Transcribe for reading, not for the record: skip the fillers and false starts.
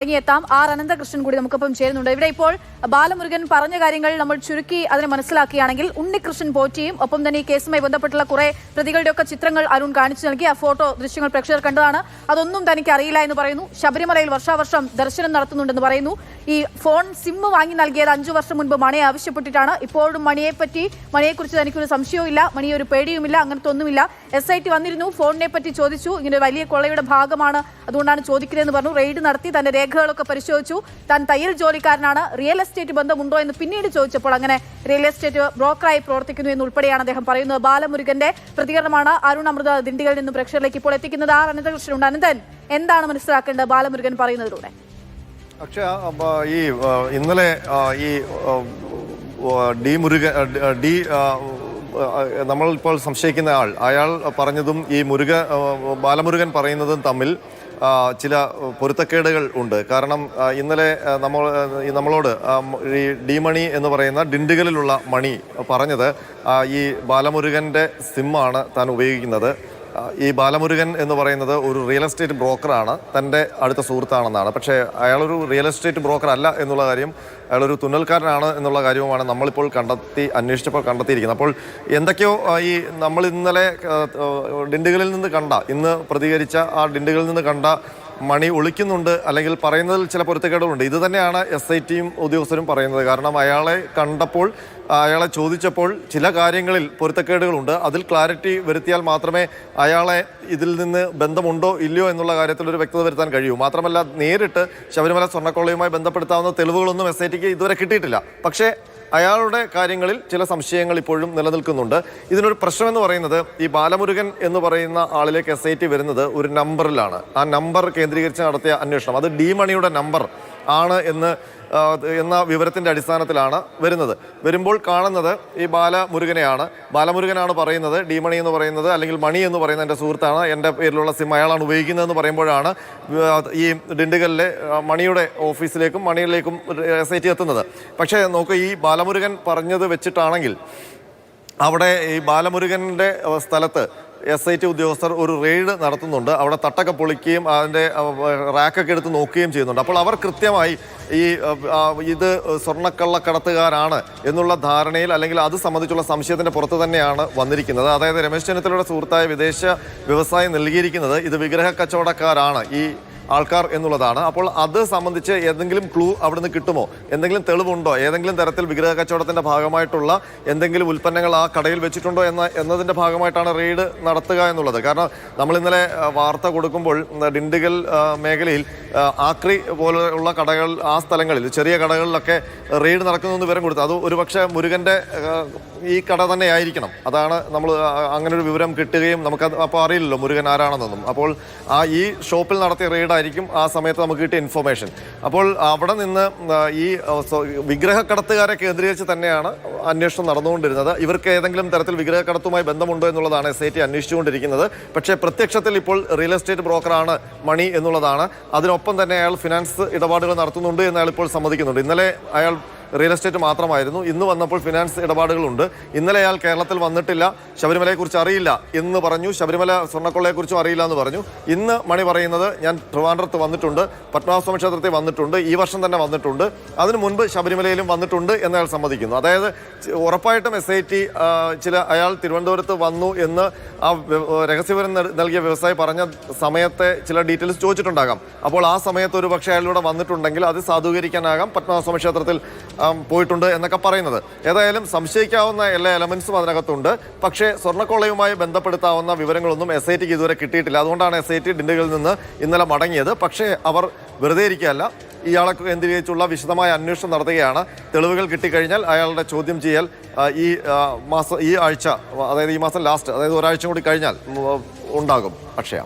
എത്താം. ആർ അനന്തകൃഷ്ണൻ കൂടി നമുക്കൊപ്പം ചേരുന്നുണ്ട്. ഇവിടെ ഇപ്പോൾ ബാലമുരുകൻ പറഞ്ഞ കാര്യങ്ങൾ നമ്മൾ ചുരുക്കി അതിനെ മനസ്സിലാക്കുകയാണെങ്കിൽ ഉണ്ണികൃഷ്ണൻ പോറ്റിയും ഒപ്പം തന്നെ ഈ കേസുമായി ബന്ധപ്പെട്ടുള്ള കുറെ പ്രതികളുടെയൊക്കെ ചിത്രങ്ങൾ അരുൺ കാണിച്ചു നൽകി. ആ ഫോട്ടോ ദൃശ്യങ്ങൾ പ്രേക്ഷകർ കണ്ടതാണ്. അതൊന്നും തനിക്ക് അറിയില്ല എന്ന് പറയുന്നു. ശബരിമലയിൽ വർഷാവർഷം ദർശനം നടത്തുന്നുണ്ടെന്ന് പറയുന്നു. ഈ ഫോൺ സിം വാങ്ങി നൽകിയത് 5 വർഷം മുൻപ് മണിയെ ആവശ്യപ്പെട്ടിട്ടാണ്. ഇപ്പോഴും മണിയെക്കുറിച്ച് തനിക്കൊരു സംശയവുമില്ല, മണിയെ ഒരു പേടിയുമില്ല, അങ്ങനത്തെ ഒന്നുമില്ല. SIT വന്നിരുന്നു, ഫോണിനെ പറ്റി ചോദിച്ചു. ഇങ്ങനെ വലിയ കൊള്ളയുടെ ഭാഗമാണ്, അതുകൊണ്ടാണ് ചോദിക്കുന്നതെന്ന് പറഞ്ഞു. റെയ്ഡ് നടത്തി തന്റെ രേഖകളൊക്കെ പരിശോധിച്ചു. താൻ തയ്യൽ ജോലിക്കാരനാണ്, റിയൽ എസ്റ്റേറ്റ് ബന്ധമുണ്ടോ എന്ന് പിന്നീട് ചോദിച്ചപ്പോൾ അങ്ങനെ റിയൽ എസ്റ്റേറ്റ് ബ്രോക്കറായി പ്രവർത്തിക്കുന്നു എന്നുൾപ്പെടെയാണ് അദ്ദേഹം പറയുന്നത്. ബാലമുരുകന്റെ പ്രതികരണമാണ് അരുൺ അമൃത ദിണ്ടികളിൽ നിന്നും പ്രേക്ഷകരിലേക്ക് ഇപ്പോൾ എത്തിക്കുന്നത്. ആർ അനന്തകൃഷ്ണനുണ്ട്. അനന്തൻ, എന്താണ് മനസ്സിലാക്കേണ്ടത് ബാലമുരുകൻ പറയുന്നതിലൂടെ? പക്ഷേ ഈ ഇന്നലെ ഈ നമ്മളിപ്പോൾ സംശയിക്കുന്ന അയാൾ പറഞ്ഞതും ഈ ബാലമുരുകൻ പറയുന്നതും തമ്മിൽ ചില പൊരുത്തക്കേടുകൾ ഉണ്ട്. കാരണം ഇന്നലെ നമ്മളോട് ഈ ഡി മണി എന്ന് പറയുന്ന ഡിണ്ടിഗലിലുള്ള മണി പറഞ്ഞത് ഈ ബാലമുരുകൻ്റെ സിമ്മാണ് താൻ ഉപയോഗിക്കുന്നത്. ഈ ബാലമുരുകൻ എന്ന് പറയുന്നത് ഒരു റിയൽ എസ്റ്റേറ്റ് ബ്രോക്കറാണ്, തൻ്റെ അടുത്ത സുഹൃത്താണെന്നാണ്. പക്ഷേ അയാളൊരു റിയൽ എസ്റ്റേറ്റ് ബ്രോക്കർ അല്ല എന്നുള്ള കാര്യം, അയാളൊരു തുന്നൽക്കാരനാണ് എന്നുള്ള കാര്യവുമാണ് നമ്മളിപ്പോൾ അന്വേഷിച്ചപ്പോൾ കണ്ടെത്തിയിരിക്കുന്നത്. അപ്പോൾ എന്തൊക്കെയോ ഈ നമ്മൾ ഇന്നലെ ഡിണ്ടിഗലിൽ നിന്ന് ഇന്ന് പ്രതികരിച്ച ആ ഡിണ്ടിഗലിൽ നിന്ന് കണ്ട മണി ഒളിക്കുന്നുണ്ട്, അല്ലെങ്കിൽ പറയുന്നതിൽ ചില പൊരുത്തക്കേടുകളുണ്ട്. ഇത് തന്നെയാണ് SITയും ഉദ്യോഗസ്ഥരും പറയുന്നത്. കാരണം അയാളെ ചോദിച്ചപ്പോൾ ചില കാര്യങ്ങളിൽ പൊരുത്തക്കേടുകളുണ്ട്. അതിൽ ക്ലാരിറ്റി വരുത്തിയാൽ മാത്രമേ അയാളെ ഇതിൽ നിന്ന് ബന്ധമുണ്ടോ ഇല്ലയോ എന്നുള്ള കാര്യത്തിൽ ഒരു വ്യക്തത വരുത്താൻ കഴിയൂ. മാത്രമല്ല, നേരിട്ട് ശബരിമല സ്വർണ്ണക്കൊള്ളയുമായി ബന്ധപ്പെടുത്താവുന്ന തെളിവുകളൊന്നും SITക്ക് ഇതുവരെ കിട്ടിയിട്ടില്ല. പക്ഷേ അയാളുടെ കാര്യങ്ങളിൽ ചില സംശയങ്ങൾ ഇപ്പോഴും നിലനിൽക്കുന്നുണ്ട്. ഇതിനൊരു പ്രശ്നമെന്ന് പറയുന്നത്, ഈ ബാലമുരുകൻ എന്ന് പറയുന്ന ആളിലേക്ക് SIT വരുന്നത് ഒരു നമ്പറിലാണ്. ആ നമ്പർ കേന്ദ്രീകരിച്ച് നടത്തിയ അന്വേഷണം അത് ഡി മണിയുടെ നമ്പർ ആണ് എന്ന വിവരത്തിൻ്റെ അടിസ്ഥാനത്തിലാണ് വരുമ്പോൾ കാണുന്നത് ഈ ബാലമുരുകനാണ് പറയുന്നത്. ഡി മണി എന്ന് പറയുന്നത്, അല്ലെങ്കിൽ മണി എന്ന് പറയുന്ന എൻ്റെ സുഹൃത്താണ്, എൻ്റെ പേരിലുള്ള സിം അയാളാണ് ഉപയോഗിക്കുന്നതെന്ന് പറയുമ്പോഴാണ് ഈ ഡിണ്ടിഗലിലെ മണിയുടെ ഓഫീസിലേക്കും മണിയിലേക്കും SIT എത്തുന്നത്. പക്ഷേ നോക്കൂ, ഈ ബാലമുരുകൻ പറഞ്ഞത് വെച്ചിട്ടാണെങ്കിൽ അവിടെ ഈ ബാലമുരുകൻ്റെ സ്ഥലത്ത് SIT ഉദ്യോഗസ്ഥർ ഒരു റെയ്ഡ് നടത്തുന്നുണ്ട്. അവിടെ തട്ടൊക്കെ പൊളിക്കുകയും അതിൻ്റെ റാക്കൊക്കെ എടുത്ത് നോക്കുകയും ചെയ്യുന്നുണ്ട്. അപ്പോൾ അവർ കൃത്യമായി ഇത് സ്വർണ്ണക്കള്ളക്കടത്തുകാരാണ് എന്നുള്ള ധാരണയിൽ, അല്ലെങ്കിൽ അത് സംബന്ധിച്ചുള്ള സംശയത്തിൻ്റെ പുറത്ത് തന്നെയാണ് വന്നിരിക്കുന്നത്. അതായത് രമേശ് ചെന്നിത്തലയുടെ സുഹൃത്തായ വിദേശ വ്യവസായം നൽകിയിരിക്കുന്നത് ഇത് വിഗ്രഹ കച്ചവടക്കാരാണ് ഈ ആൾക്കാർ എന്നുള്ളതാണ്. അപ്പോൾ അത് സംബന്ധിച്ച് ഏതെങ്കിലും ക്ലൂ അവിടുന്ന് കിട്ടുമോ, എന്തെങ്കിലും തെളിവുണ്ടോ, ഏതെങ്കിലും തരത്തിൽ വിഗ്രഹ കച്ചവടത്തിൻ്റെ ഭാഗമായിട്ടുള്ള എന്തെങ്കിലും ഉൽപ്പന്നങ്ങൾ ആ കടയിൽ വെച്ചിട്ടുണ്ടോ എന്നതിൻ്റെ ഭാഗമായിട്ടാണ് റെയ്ഡ് നടത്തുക എന്നുള്ളത്. കാരണം നമ്മൾ ഇന്നലെ വാർത്ത കൊടുക്കുമ്പോൾ ഡിണ്ടിഗൽ മേഖലയിൽ ആക്രി പോലെയുള്ള കടകൾ, ആ സ്ഥലങ്ങളിൽ ചെറിയ കടകളിലൊക്കെ റെയ്ഡ് നടക്കുന്നതെന്ന് വിവരം കൊടുത്തു. അത് ഒരുപക്ഷെ മുരുകൻ്റെ ഈ കട തന്നെ ആയിരിക്കണം. അതാണ് നമ്മൾ അങ്ങനെ ഒരു വിവരം കിട്ടുകയും നമുക്കത് അപ്പോൾ അറിയില്ലല്ലോ മുരുകൻ ആരാണെന്നൊന്നും. അപ്പോൾ ഈ ഷോപ്പിൽ നടത്തിയ റെയ്ഡ് ആയിരിക്കും ആ സമയത്ത് നമുക്ക് കിട്ടിയ ഇൻഫർമേഷൻ. അപ്പോൾ അവിടെ നിന്ന് ഈ വിഗ്രഹക്കടത്തുകാരെ കേന്ദ്രീകരിച്ച് തന്നെയാണ് അന്വേഷണം നടന്നുകൊണ്ടിരുന്നത്. ഇവർക്ക് ഏതെങ്കിലും തരത്തിൽ വിഗ്രഹക്കടത്തുമായി ബന്ധമുണ്ടോ എന്നുള്ളതാണ് SIT അന്വേഷിച്ചുകൊണ്ടിരിക്കുന്നത്. പക്ഷേ പ്രത്യക്ഷത്തിൽ ഇപ്പോൾ റിയൽ എസ്റ്റേറ്റ് ബ്രോക്കറാണ് മണി എന്നുള്ളതാണ്. അതിനൊപ്പം തന്നെ അയാൾ ഫിനാൻസ് ഇടപാടുകൾ നടത്തുന്നുണ്ട് എന്ന് അയാൾ ഇപ്പോൾ സമ്മതിക്കുന്നുണ്ട്. ഇന്നലെ അയാൾ റിയൽ എസ്റ്റേറ്റ് മാത്രമായിരുന്നു, ഇന്ന് വന്നപ്പോൾ ഫിനാൻസ് ഇടപാടുകളുണ്ട്. ഇന്നലെ അയാൾ കേരളത്തിൽ വന്നിട്ടില്ല, ശബരിമലയെക്കുറിച്ച് അറിയില്ല എന്ന് പറഞ്ഞു, ശബരിമല സ്വർണ്ണക്കൊള്ളയെക്കുറിച്ചും അറിയില്ല എന്ന് പറഞ്ഞു. ഇന്ന് മണി പറയുന്നത്, ഞാൻ ട്രിവാൻഡ്രത്ത് വന്നിട്ടുണ്ട്, പത്മനാഭസ്വാമി ക്ഷേത്രത്തിൽ വന്നിട്ടുണ്ട്, ഈ വർഷം തന്നെ വന്നിട്ടുണ്ട്, അതിനു മുൻപ് ശബരിമലയിലും വന്നിട്ടുണ്ട് എന്ന് അയാൾ സമ്മതിക്കുന്നു. അതായത് ഉറപ്പായിട്ടും SIT അയാൾ തിരുവനന്തപുരത്ത് വന്നു എന്ന് ആ രഹസ്യവിവരം നൽകിയ വ്യവസായി പറഞ്ഞ സമയത്തെ ചില ഡീറ്റെയിൽസ് ചോദിച്ചിട്ടുണ്ടാകാം. അപ്പോൾ ആ സമയത്ത് ഒരു പക്ഷേ അയാളിലൂടെ വന്നിട്ടുണ്ടെങ്കിൽ അത് സാധൂകരിക്കാനാകാം പത്മനാഭസ്വാമി ക്ഷേത്രത്തിൽ പോയിട്ടുണ്ട് എന്നൊക്കെ പറയുന്നത്. ഏതായാലും സംശയിക്കാവുന്ന എല്ലാ എലമെന്റ്സും അതിനകത്തുണ്ട്. പക്ഷേ സ്വർണ്ണക്കൊള്ളയുമായി ബന്ധപ്പെടുത്താവുന്ന വിവരങ്ങളൊന്നും SITക്ക് ഇതുവരെ കിട്ടിയിട്ടില്ല. അതുകൊണ്ടാണ് SIT ഡിണ്ടിഗലിൽ നിന്ന് ഇന്നലെ മടങ്ങിയത്. പക്ഷേ അവർ വെറുതെ ഇരിക്കുകയല്ല, ഇയാളെ കേന്ദ്രീകരിച്ചുള്ള വിശദമായ അന്വേഷണം നടത്തുകയാണ്. തെളിവുകൾ കിട്ടിക്കഴിഞ്ഞാൽ അയാളുടെ ചോദ്യം ചെയ്യൽ ഈ ആഴ്ച, അതായത് ഈ മാസം ലാസ്റ്റ്, അതായത് ഒരാഴ്ച കൂടി കഴിഞ്ഞാൽ ഉണ്ടാകും. അക്ഷയ.